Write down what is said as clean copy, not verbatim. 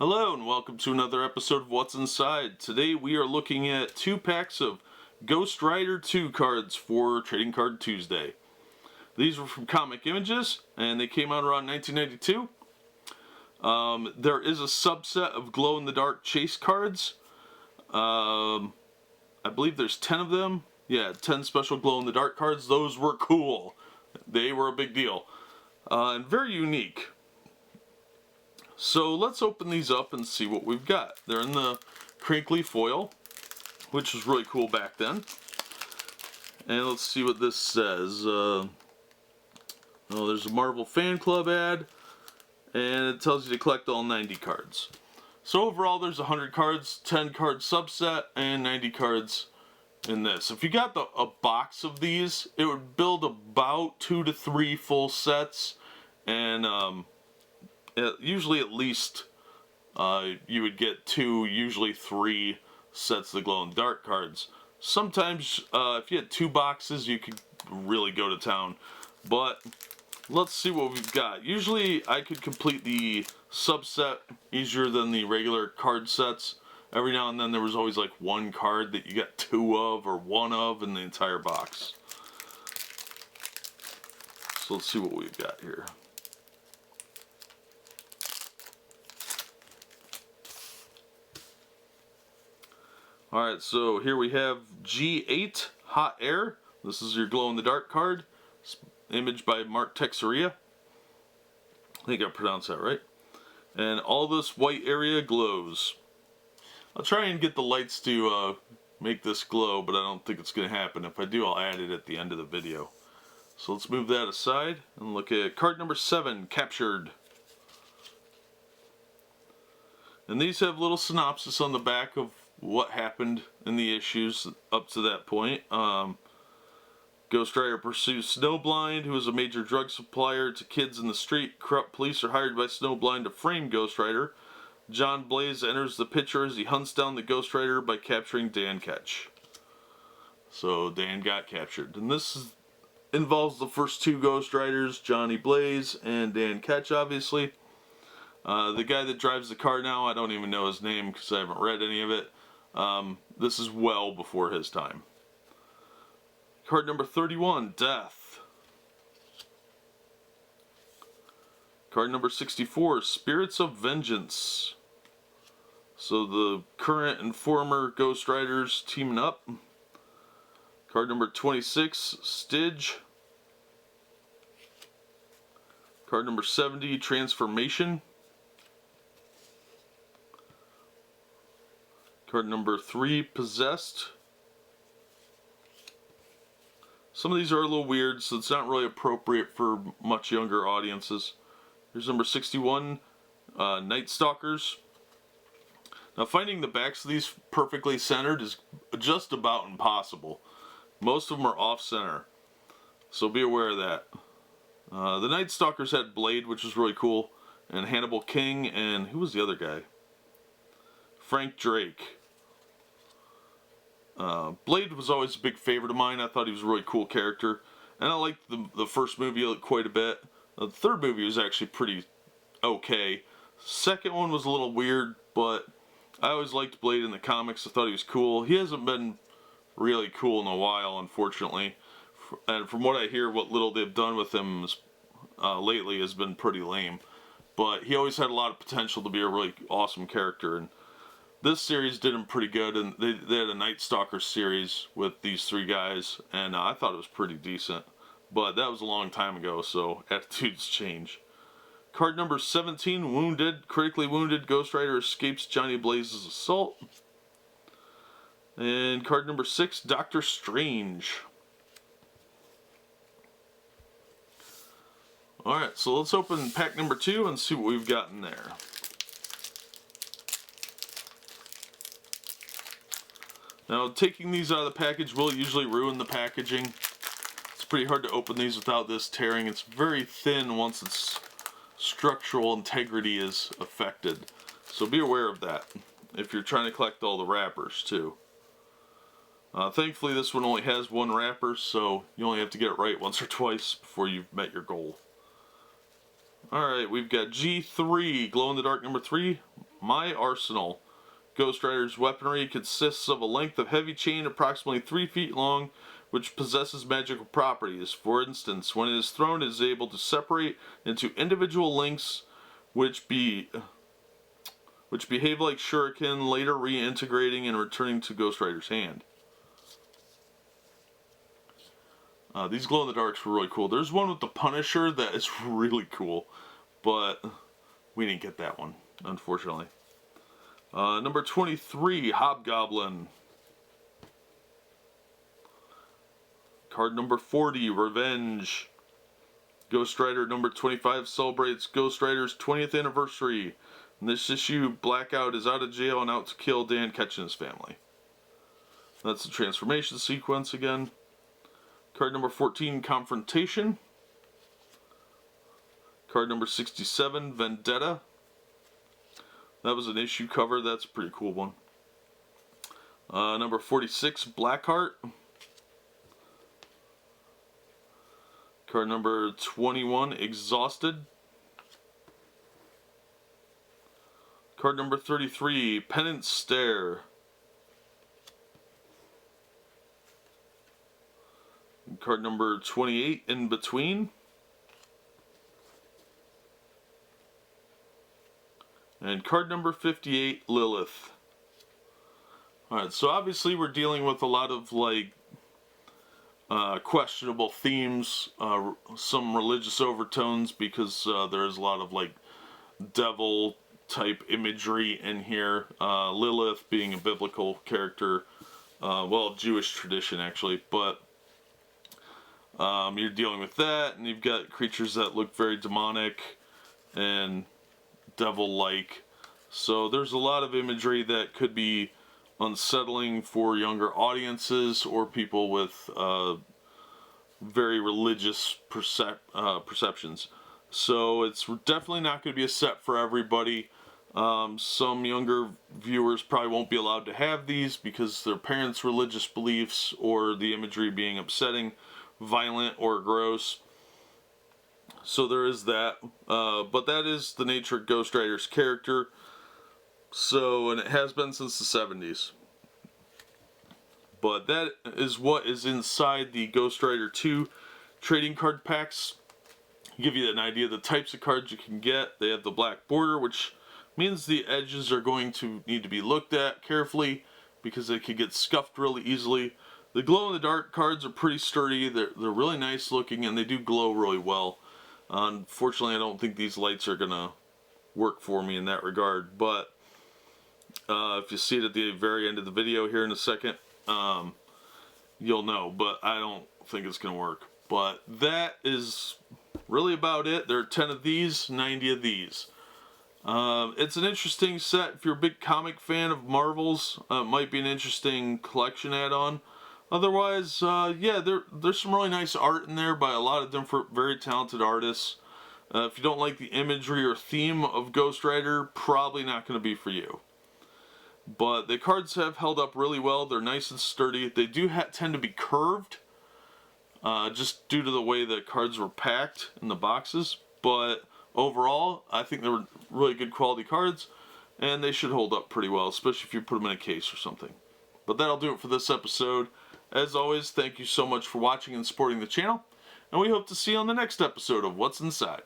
Hello and welcome to another episode of What's Inside. Today we are looking at 2 packs of Ghost Rider 2 cards for Trading Card Tuesday. These were from Comic Images and they came out around 1992. There is a subset of glow-in-the-dark chase cards. I believe there's 10 of them. Yeah, 10 special glow-in-the-dark cards. Those were cool. They were a big deal. And very unique. So let's open these up and see what we've got. They're in the crinkly foil, which was really cool back then. And let's see what this says. There's a Marvel Fan Club ad, and it tells you to collect all 90 cards. So overall there's 100 cards, 10 card subset, and 90 cards in this. If you got a box of these, it would build about 2 to 3 full sets, and usually at least you would get 2, usually 3 sets of the glow-in-the-dark cards. Sometimes if you had 2 boxes you could really go to town, but let's see what we've got. Usually I could complete the subset easier than the regular card sets. Every now and then there was always like one card that you got 2 of or 1 of in the entire box. So let's see what we've got here. Alright, so here we have G8 Hot Air. This is your glow-in-the-dark card. It's imaged by Mark Texeria. I think I pronounced that right. And all this white area glows. I'll try and get the lights to make this glow, but I don't think it's going to happen. If I do, I'll add it at the end of the video. So let's move that aside and look at card number 7, Captured. And these have little synopsis on the back of what happened in the issues up to that point. Ghost Rider pursues Snowblind, who is a major drug supplier to kids in the street. Corrupt police are hired by Snowblind to frame Ghost Rider. John Blaze enters the picture as he hunts down the Ghost Rider by capturing Dan Ketch. So Dan got captured. And this involves the first 2 Ghost Riders, Johnny Blaze and Dan Ketch, obviously. The guy that drives the car now, I don't even know his name because I haven't read any of it. This is well before his time. Card number 31, Death. Card number 64, Spirits of Vengeance. So the current and former Ghost Riders teaming up. Card number 26, Stidge. Card number 70, Transformation. Card number 3, Possessed. Some of these are a little weird, so it's not really appropriate for much younger audiences. Here's number 61, Night Stalkers. Now finding the backs of these perfectly centered is just about impossible. Most of them are off-center, so be aware of that. The Night Stalkers had Blade, which was really cool, and Hannibal King, and who was the other guy? Frank Drake. Blade was always a big favorite of mine. I thought he was a really cool character, and I liked the first movie quite a bit. The third movie was actually pretty okay. Second one was a little weird, but I always liked Blade in the comics. I thought he was cool. He hasn't been really cool in a while, unfortunately, and from what I hear, what little they've done with him lately has been pretty lame. But he always had a lot of potential to be a really awesome character, and this series did him pretty good, and they had a Night Stalkers series with these 3 guys, and I thought it was pretty decent. But that was a long time ago, so attitudes change. Card number 17, Wounded. Critically wounded Ghost Rider escapes Johnny Blaze's assault. And card number 6, Doctor Strange. Alright, so let's open pack number 2 and see what we've got in there. Now, taking these out of the package will usually ruin the packaging. It's pretty hard to open these without this tearing. It's very thin once its structural integrity is affected. So be aware of that if you're trying to collect all the wrappers too. Thankfully this one only has 1 wrapper, so you only have to get it right once or twice before you've met your goal. Alright, we've got G3, Glow in the Dark number 3, My arsenal. Ghost Rider's weaponry consists of a length of heavy chain approximately 3 feet long, which possesses magical properties. For instance, when it is thrown, it is able to separate into individual links, which behave like shuriken, later reintegrating and returning to Ghost Rider's hand. These glow-in-the-darks were really cool. There's one with the Punisher that is really cool, but we didn't get that one, unfortunately. Number 23, Hobgoblin. Card number 40, Revenge. Ghost Rider number 25 celebrates Ghost Rider's 20th anniversary. In this issue, Blackout is out of jail and out to kill Dan Ketch and his family. That's the transformation sequence again. Card number 14, Confrontation. Card number 67, Vendetta. That was an issue cover. That's a pretty cool one. Number 46, Blackheart. Card number 21, Exhausted. Card number 33, Penance Stare. Card number 28, In Between. And card number 58, Lilith. Alright, so obviously we're dealing with a lot of, like, questionable themes, some religious overtones, because there's a lot of, like, devil-type imagery in here. Lilith being a biblical character, well, Jewish tradition, actually, but you're dealing with that, and you've got creatures that look very demonic and devil-like. So there's a lot of imagery that could be unsettling for younger audiences or people with very religious perceptions. So it's definitely not going to be a set for everybody. Some younger viewers probably won't be allowed to have these because their parents' religious beliefs or the imagery being upsetting, violent, or gross. So there is that, but that is the nature of Ghost Rider's character. So, and it has been since the 70s. But that is what is inside the Ghost Rider 2 trading card packs. Give you an idea of the types of cards you can get. They have the black border, which means the edges are going to need to be looked at carefully because they could get scuffed really easily. The glow-in-the-dark cards are pretty sturdy. They're really nice looking and they do glow really well. Unfortunately, I don't think these lights are going to work for me in that regard, but if you see it at the very end of the video here in a second, you'll know, but I don't think it's going to work. But that is really about it. There are 10 of these, 90 of these. It's an interesting set. If you're a big comic fan of Marvel's, it might be an interesting collection add-on. Otherwise, yeah, there's some really nice art in there by a lot of different, very talented artists. If you don't like the imagery or theme of Ghost Rider, probably not going to be for you. But the cards have held up really well. They're nice and sturdy. They do tend to be curved, just due to the way the cards were packed in the boxes. But overall, I think they were really good quality cards, and they should hold up pretty well, especially if you put them in a case or something. But that'll do it for this episode. As always, thank you so much for watching and supporting the channel, and we hope to see you on the next episode of What's Inside.